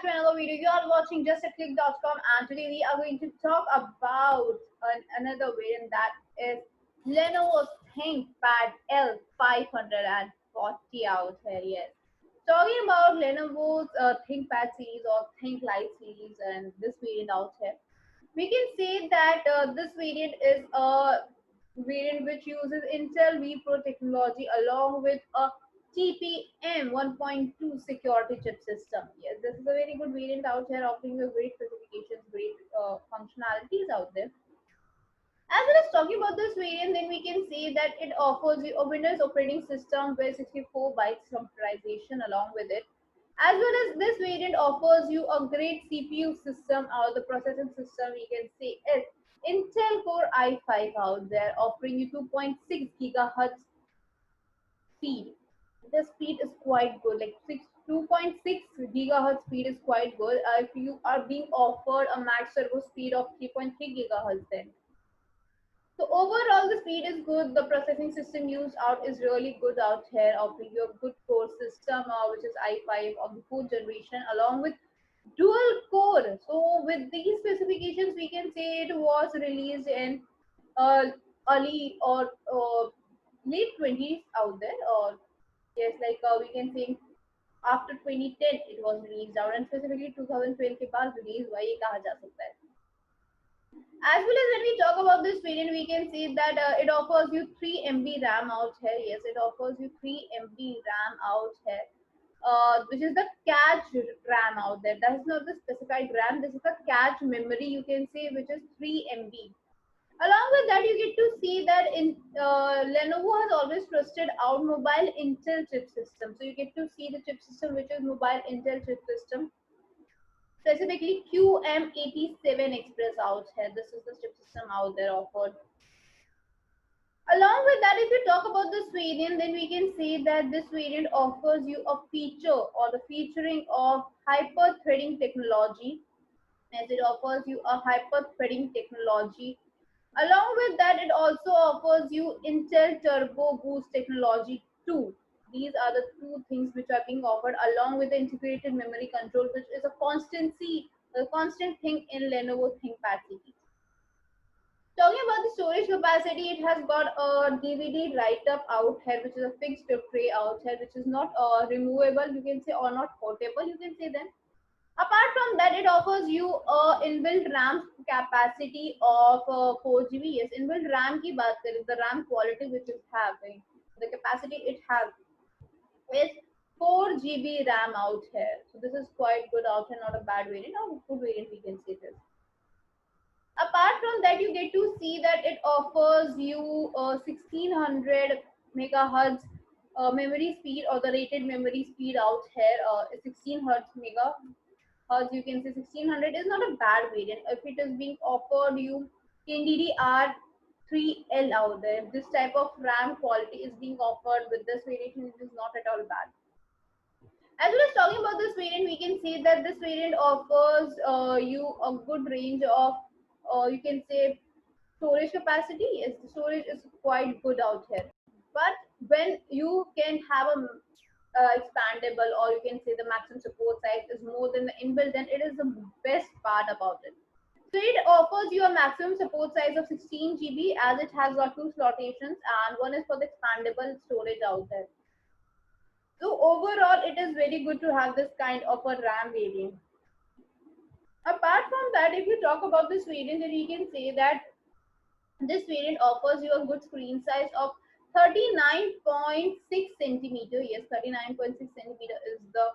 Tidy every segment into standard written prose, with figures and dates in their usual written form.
back to another video. You are watching JustAClick.com, and today we are going to talk about another variant, that is Lenovo ThinkPad L540 out here. Yes, talking about Lenovo's ThinkPad series or ThinkLite series and this variant out here, we can say that this variant is a variant which uses Intel vPro technology along with a TPM 1.2 security chip system. Yes, this is a very good variant out here, offering you great specifications, great functionalities out there. As well as talking about this variant, then we can say that it offers you a Windows operating system with 64 bytes computerization along with it. As well as this variant offers you a great CPU system, or the processing system we can say is Intel Core i5 out there, offering you 2.6 gigahertz speed. The speed is quite good, like 2.6 gigahertz speed is quite good. If you are being offered a max turbo speed of 3.3 gigahertz, then so overall, the speed is good. The processing system used out is really good out here, offering you a good core system, which is i5 of the fourth generation, along with dual core. So with these specifications, we can say it was released in uh, early or late 20s out there, or yes, like we can say after 2010 it was released out, and specifically 2012 के बाद release हुआ ये कहा जा सकता है. As well as when we talk about this variant, we can see that it offers you 3 MB RAM out here. Yes, it offers you 3 MB RAM out here, which is the cache RAM out there. That is not the specified RAM. This is the cache memory, you can say, which is 3 MB. Along with that, you get to see that in Lenovo has always trusted out mobile Intel chip system. So you get to see the chip system, which is mobile Intel chip system, specifically QM87 Express out here. This is the chip system out there offered. Along with that, if we talk about this variant, then we can say that this variant offers you a feature or the featuring of hyper threading technology, as it offers you a hyper threading technology. Along with that, it also offers you Intel Turbo Boost technology too. These are the two things which are being offered, along with the integrated memory control, which is a constant thing in Lenovo ThinkPad series. Talking about the storage capacity, it has got a DVD write-up out here, which is a fixed tray out here, which is not removable, you can say, or not portable, you can say then. Apart from that, it offers you a inbuilt RAM capacity of 4 GB. Yes, inbuilt RAM की बात करें, the RAM quality which is having, the capacity it has is 4 GB RAM out here. So this is quite good out here, not a bad variant, or good variant we can say this. Apart from that, you get to see that it offers you 1600 megahertz memory speed, or the rated memory speed out here, 16 hertz megahertz. You can say 1600 is not a bad variant if it is being offered you in DDR3L out there. This type of RAM quality is being offered with this variant, it is not at all bad. As well as talking about this variant, we can say that this variant offers you a good range of, you can say, storage capacity. Yes, the storage is quite good out here. But when you can have a expandable, or you can say the maximum support size is more than the inbuilt, then it is the best part about it. So it offers you a maximum support size of 16 GB, as it has got two slotations, and one is for the expandable storage out there. So overall, it is very good to have this kind of a RAM variant. Apart from that, if you talk about this variant, then you can say that this variant offers you a good screen size of 39.6 centimeter. Yes, 39.6 centimeter is the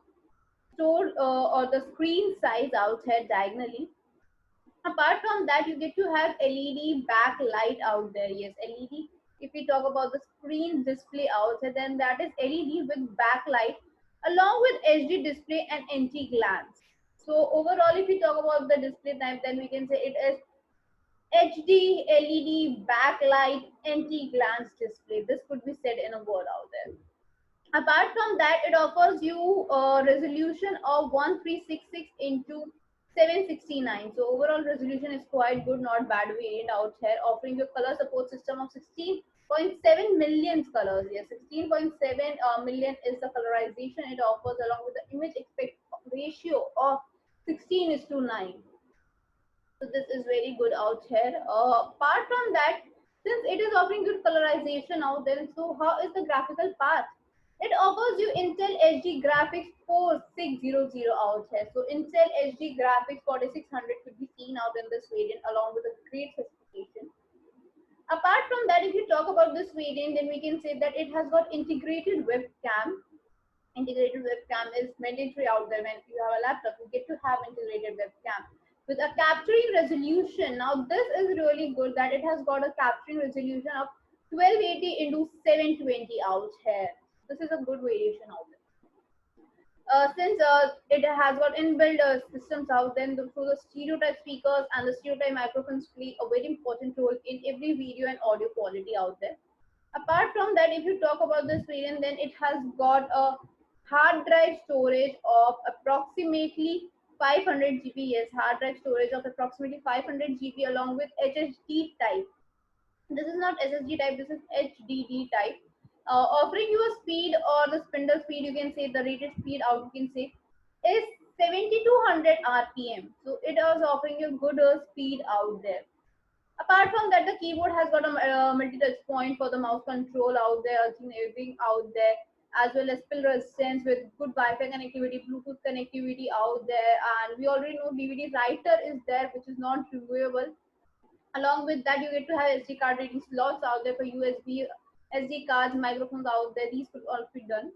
store or the screen size out here diagonally. Apart from that, you get to have LED backlight out there. Yes, LED. If we talk about the screen display out here, then that is LED with backlight along with HD display and anti-glance. So overall, if we talk about the display type, then we can say it is HD LED backlight anti-glance display. This could be said in a word out there. Apart from that, it offers you a resolution of 1366 into 769. So overall resolution is quite good, not bad variant out here, offering you a color support system of 16.7 million colors. Yes, 16.7 million is the colorization it offers, along with the image aspect ratio of 16:9. So this is very good out here. Apart from that, since it is offering good colorization out there, so how is the graphical part? It offers you Intel HD graphics 4600 out here. So Intel HD graphics 4600 could be seen out in this variant along with a great specification. Apart from that, if you talk about this variant, then we can say that it has got integrated webcam. Integrated webcam is mandatory out there. When you have a laptop, you get to have integrated webcam with a capturing resolution. Now this is really good that it has got a capturing resolution of 1280 into 720 out here. This is a good variation out there. Since it has got inbuilt systems out there, so the stereo type speakers and the stereo type microphones play a very important role in every video and audio quality out there. Apart from that, if you talk about this variant, then it has got a hard drive storage of approximately 500 GB. Yes, hard drive storage of approximately 500 GB along with HDD type. This is not SSD type, this is HDD type. Offering you a speed or the spindle speed, you can say the rated speed out, you can say is 7200 RPM. So it is offering you good speed out there. Apart from that, the keyboard has got a multi-touch point for the mouse control out there, everything out there, as well as spill resistance with good Wi-Fi connectivity, Bluetooth connectivity out there, and we already know DVD writer is there, which is not removable. Along with that, you get to have SD card reading slots out there for USB, SD cards, microphones out there. These could all be done.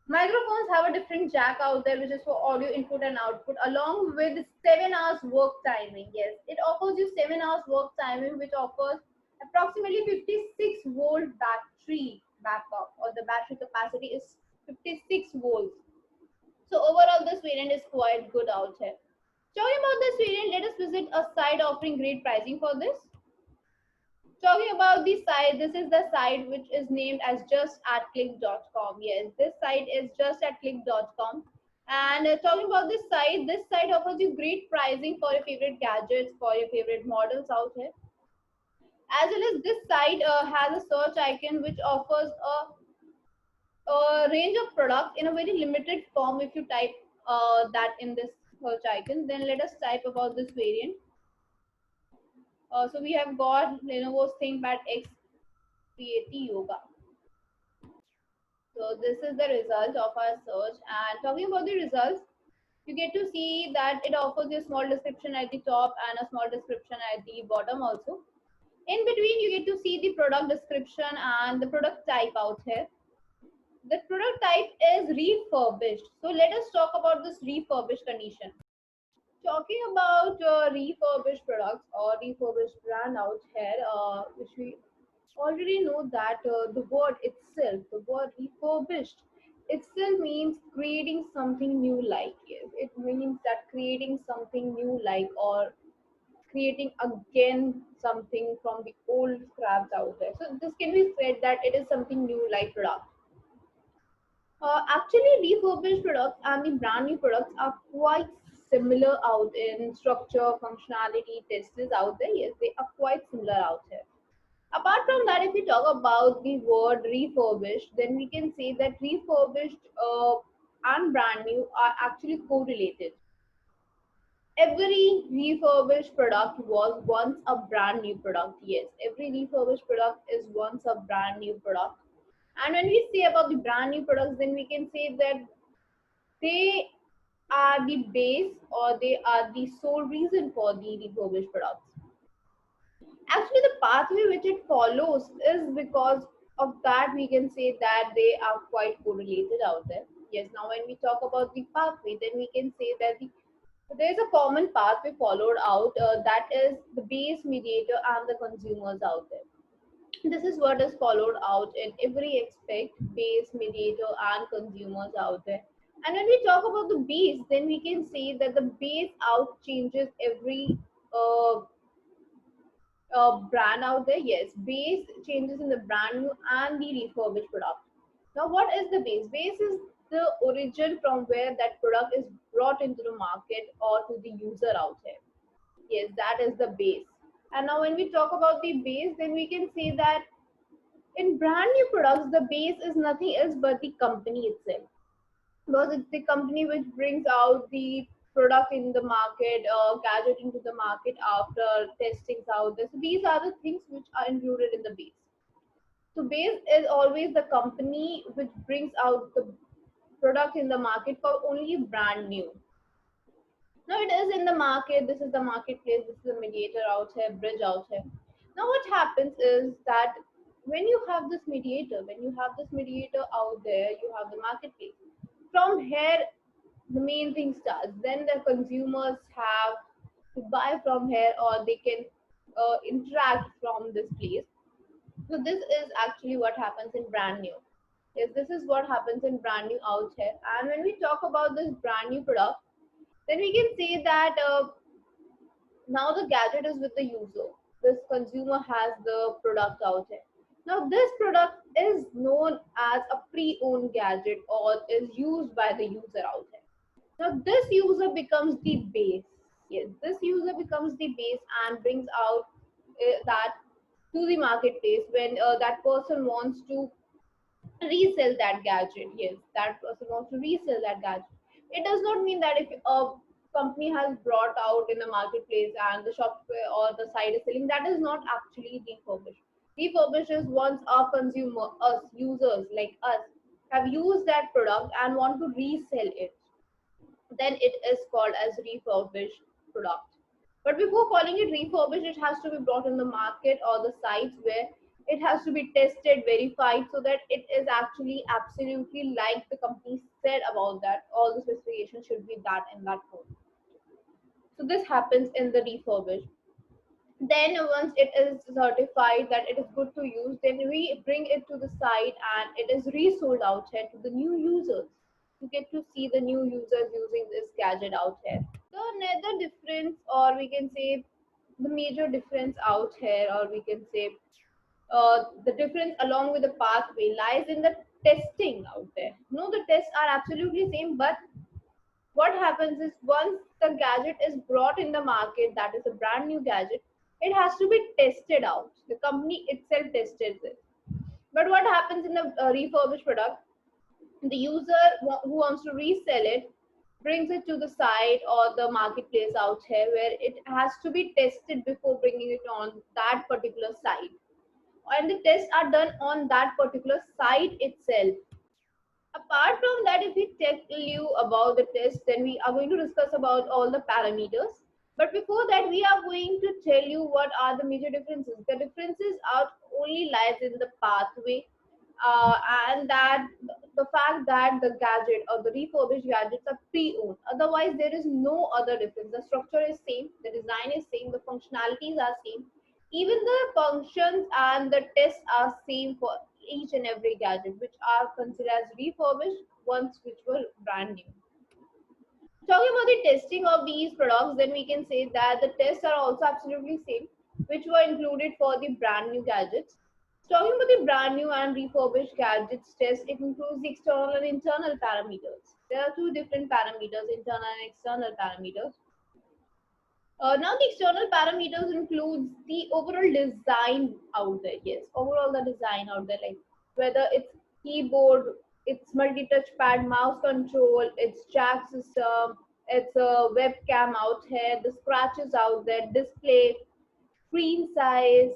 Microphones have a different jack out there, which is for audio input and output, along with 7 hours work timing. Yes, it offers you 7 hours work timing, which offers approximately 56-volt battery backup, or the battery capacity is 56 volts. So overall, this variant is quite good out here. Talking about this variant, let us visit a site offering great pricing for this. Talking about the site, this is the site which is named as justatclick.com. Yes, this site is justatclick.com. And talking about this site offers you great pricing for your favorite gadgets, for your favorite models out here. As well as this site has a search icon which offers a range of products in a very limited form. If you type that in this search icon, then let us type about this variant. So we have got Lenovo's ThinkPad X Creati Yoga. So this is the result of our search. And talking about the results, you get to see that it offers you a small description at the top and a small description at the bottom also. In between, you get to see the product description and the product type out here. The product type is refurbished. So let us talk about this refurbished condition. Talking about refurbished products or refurbished brand out here, which we already know that the word itself, the word refurbished itself means creating something new like. Yes, it means that creating something new like, or creating again something from the old scraps out there. So this can be said that it is something new like product. Actually, refurbished products and the brand new products are quite similar out in structure, functionality, tests out there. Yes, they are quite similar out here. Apart from that, if we talk about the word refurbished, then we can say that refurbished and brand new are actually correlated. Every refurbished product was once a brand new product. Yes, every refurbished product is once a brand new product. And when we say about the brand new products, then we can say that they are the base, or they are the sole reason for the refurbished products. Actually, the pathway which it follows is because of that, we can say that they are quite correlated out there. Yes, now when we talk about the pathway, then we can say that there's a common pathway followed out, that is the base, mediator, and the consumers out there. This is what is followed out in every aspect: base, mediator, and consumers out there. And when we talk about the base, then we can say that the base out changes every brand out there. Yes, base changes in the brand new and the refurbished product. Now, what is the base? Base is the origin from where that product is brought into the market or to the user out there. Yes, that is the base. And now when we talk about the base, then we can say that in brand new products, the base is nothing else but the company itself. Because it's the company which brings out the product in the market, gadget into the market after testings out there. So these are the things which are included in the base. So base is always the company which brings out the product in the market for only brand new. Now it is in the market. This is the marketplace. This is the mediator out here, bridge out here. Now what happens is that when you have this mediator, out there, you have the marketplace. From here, the main thing starts. Then the consumers have to buy from here, or they can interact from this place. So this is actually what happens in brand new. Yes, this is what happens in brand new out here. And when we talk about this brand new product, then we can say that now the gadget is with the user. This consumer has the product out here. Now this product is known as a pre-owned gadget or is used by the user out here. Now this user becomes the base. Yes, this user becomes the base and brings out that to the marketplace when that person wants to resell that gadget. Yes, that person wants to resell that gadget. It does not mean that if a company has brought out in the marketplace and the shop or the site is selling, that is not actually refurbished. Refurbished is once our consumer, us users like us, have used that product and want to resell it, then it is called as refurbished product. But before calling it refurbished, it has to be brought in the market or the sites where it has to be tested, verified, so that it is actually absolutely like the company said about that. All the specifications should be that in that code. So this happens in the refurbished. Then once it is certified that it is good to use, then we bring it to the site and it is resold out here to the new users. You get to see the new users using this gadget out here. So another difference, or we can say the major difference out here, or we can say the difference along with the pathway lies in the testing out there. No, the tests are absolutely same, but what happens is once the gadget is brought in the market, that is a brand new gadget, it has to be tested out. The company itself tests it. But what happens in the refurbished product? The user who wants to resell it brings it to the site or the marketplace out here where it has to be tested before bringing it on that particular site. And the tests are done on that particular site itself. Apart from that, if we tell you about the test, then we are going to discuss about all the parameters. But before that, we are going to tell you what are the major differences. The differences are only lies in the pathway, and that the fact that the gadget or the refurbished gadgets are pre-owned. Otherwise, there is no other difference. The structure is same, the design is same, the functionalities are same. Even the functions and the tests are same for each and every gadget, which are considered as refurbished ones which were brand new. Talking about the testing of these products, then we can say that the tests are also absolutely same, which were included for the brand new gadgets. Talking about the brand new and refurbished gadgets test, it includes the external and internal parameters. There are two different parameters, internal and external parameters. Now the external parameters includes the overall design out there. Yes, overall the design out there, like whether it's keyboard, it's multi-touch pad, mouse control, it's jack system, it's a webcam out here, the scratches out there, display, screen size,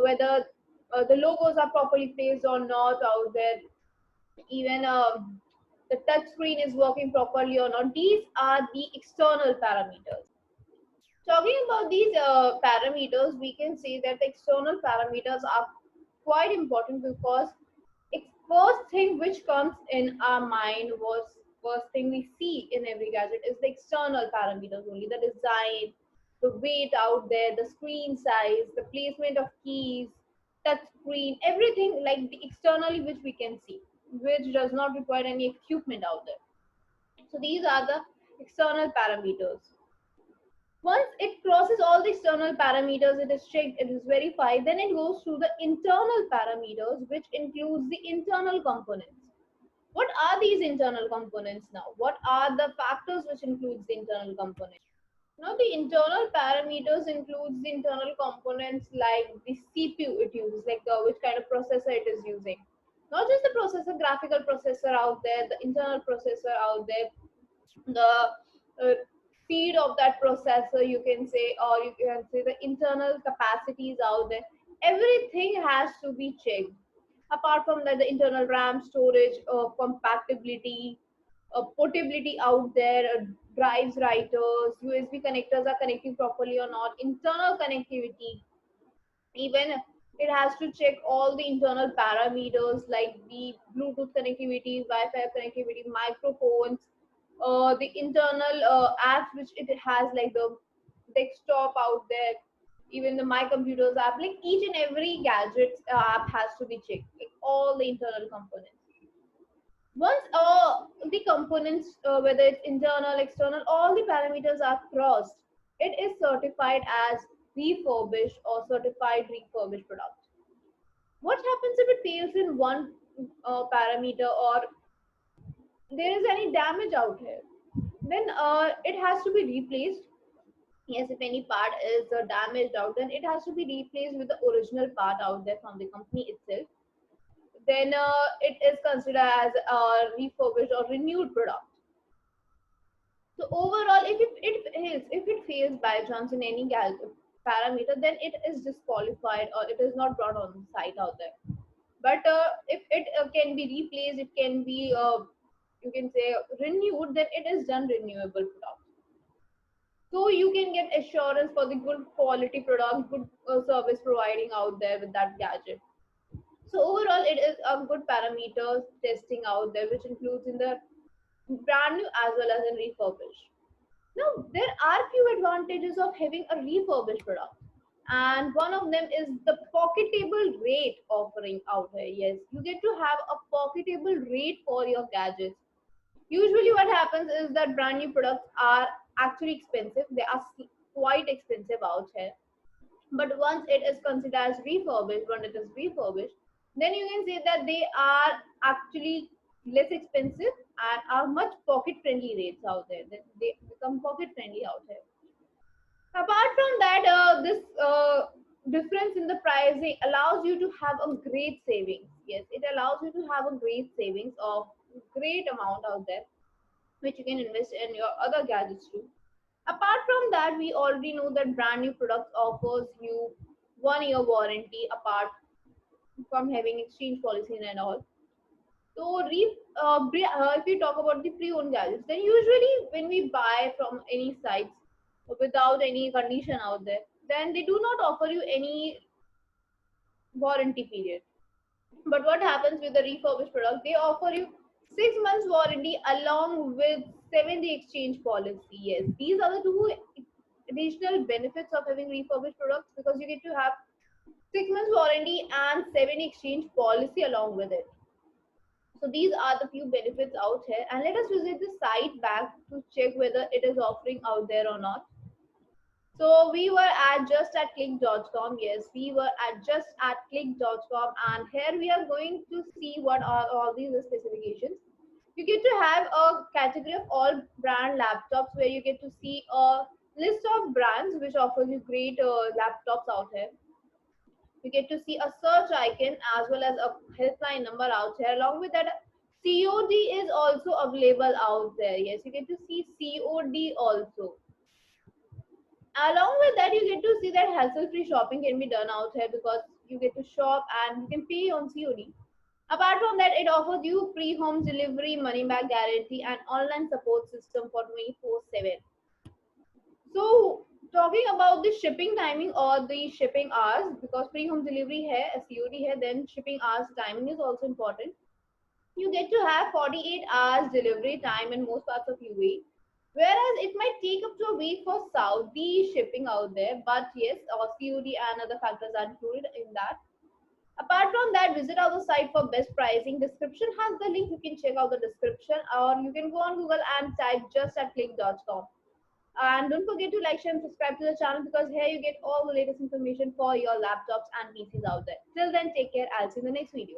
whether the logos are properly placed or not out there, even the touch screen is working properly or not. These are the external parameters. Talking about these parameters, we can say that the external parameters are quite important because first thing which comes in our mind was first thing we see in every gadget is the external parameters only, the design, the weight out there, the screen size, the placement of keys, touch screen, everything like the externally which we can see, which does not require any equipment out there. So these are the external parameters. Once it crosses all the external parameters, it is checked, it is verified, then it goes through the internal parameters, which includes the internal components. What are these internal components now? What are the factors which includes the internal components? Now the internal parameters includes the internal components like the CPU it uses, like which kind of processor it is using. Not just the processor, graphical processor out there, the internal processor out there, the speed of that processor, you can say, or you can say the internal capacities out there. Everything has to be checked. Apart from that, the internal RAM storage, compatibility, portability out there, drives, writers, USB connectors are connecting properly or not, internal connectivity, even it has to check all the internal parameters like the Bluetooth connectivity, Wi-Fi connectivity, microphones, the internal apps which it has, like the desktop out there, even the my computers app, like each and every gadget app has to be checked, like all the internal components. Once the components, whether it's internal, external, all the parameters are crossed, it is certified as refurbished or certified refurbished product. What happens if it fails in one parameter, or there is any damage out here? Then it has to be replaced. Yes, if any part is damaged out, then it has to be replaced with the original part out there from the company itself. Then it is considered as a refurbished or renewed product. So overall, if it fails by chance in any parameter, then it is disqualified or it is not brought on site out there. But if it can be replaced, it can be you can say renewed, then it is done renewable product. So you can get assurance for the good quality product, good service providing out there with that gadget. So overall, it is a good parameters testing out there, which includes in the brand new as well as in refurbished. Now, there are few advantages of having a refurbished product, and one of them is the pocketable rate offering out here. Yes, you get to have a pocketable rate for your gadgets. Usually, what happens is that brand new products are actually expensive, they are quite expensive out here. But once it is considered as refurbished, when it is refurbished, then you can say that they are actually less expensive and are much pocket friendly rates out there. They become pocket friendly out here. Apart from that, this difference in the pricing allows you to have a great savings. Yes, it allows you to have a great savings of great amount out there, which you can invest in your other gadgets too. Apart from that, we already know that brand new products offers you 1 year warranty apart from having exchange policy and all. So, if we talk about the pre-owned gadgets, then usually when we buy from any sites without any condition out there, then they do not offer you any warranty period. But what happens with the refurbished product? They offer you 6 months warranty along with 7-day exchange policy. Yes, these are the two additional benefits of having refurbished products, because you get to have 6 months warranty and 7 exchange policy along with it. So these are the few benefits out here, and let us visit the site back to check whether it is offering out there or not. So we were at just at click.com. Yes, we were at just at click.com, and here we are going to see what are all these specifications. You get to have a category of all brand laptops where you get to see a list of brands which offers you great laptops out here. You get to see a search icon as well as a helpline number out here. Along with that, COD is also available out there. Yes, you get to see COD also. Along with that, you get to see that hassle-free shopping can be done out here, because you get to shop and you can pay on COD. Apart from that, it offers you free home delivery, money back guarantee, and online support system for 24/7. So, talking about the shipping timing or the shipping hours, because free home delivery hai, COD hai, then shipping hours timing is also important. You get to have 48 hours delivery time in most parts of UAE, whereas it might take up to a week for Saudi shipping out there. But yes, COD and other factors are included in that. Apart from that, visit our site for best pricing. Description has the link. You can check out the description, or you can go on Google and type just at click.com. And don't forget to like, share, and subscribe to the channel, because here you get all the latest information for your laptops and PCs out there. Till then, take care. I'll see you in the next video.